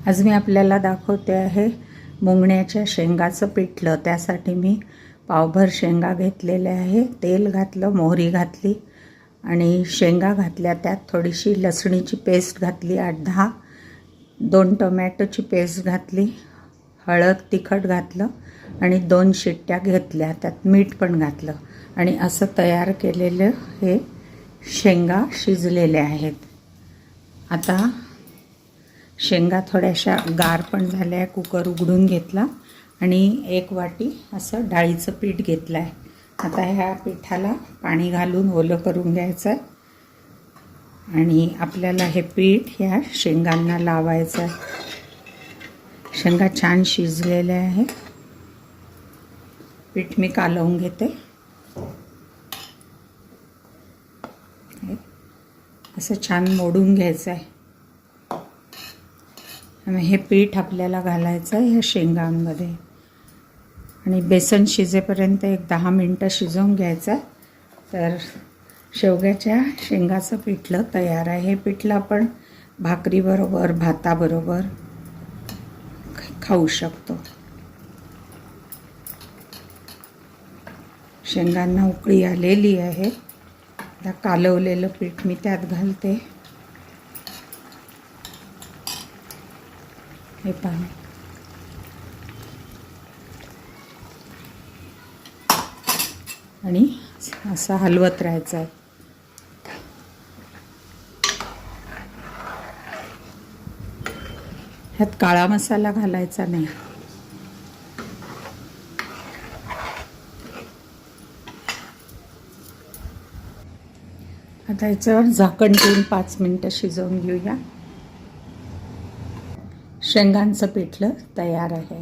आज मी आपल्याला दाखवते आहे मुंगण्याच्या शेंगाचं पिठलं। त्यासाठी मी पावभर शेंगा घेतलेल्या आहे, तेल घातलं, मोहरी घातली आणि शेंगा घातल्या, त्यात थोडीशी लसणीची पेस्ट घातली 8-10, 2 टोमॅटोची पेस्ट घातली, हळद तिखट घातलं आणि 2 शिट्ट्या घेतल्या, त्यात मीठ पण घातलं आणि असं तयार केलेलं हे शेंगा शिजलेले आहेत। आता शेंगा थोड्याशा गार पण झाल्या, कुकर उघडून घेतला आणि 1 वाटी असं डाळीचं पीठ घेतलं आहे। आता ह्या पिठाला पाणी घालून ओलं करून घ्यायचं आहे आणि आपल्याला हे पीठ ह्या शेंगांना लावायचं आहे। शेंगा छान शिजलेल्या आहेत, पीठ मी कालवून घेते। असं छान मोडून घ्यायचं आहे आणि हे पीठ आपल्याला घालायचं आहे ह्या शेंगांमध्ये आणि बेसन शिजेपर्यंत एक 10 मिनटं शिजवून घ्यायचं आहे। तर शेवग्याच्या शेंगाचं पिठलं तयार आहे। हे पिठलं आपण भाकरीबरोबर, भाताबरोबर खाऊ शकतो। शेंगांना उकळी आलेली आहे, आता कालवलेलं पीठ मी त्यात घालते। हे पाणी आणि असं हलवत राहायचं आहे। ह्यात काळा मसाला घालायचा नाही। आता याच्यावर झाकण ठेवून 5 मिनटं शिजवून घेऊया। शेंगांचं पिठलं तयार आहे।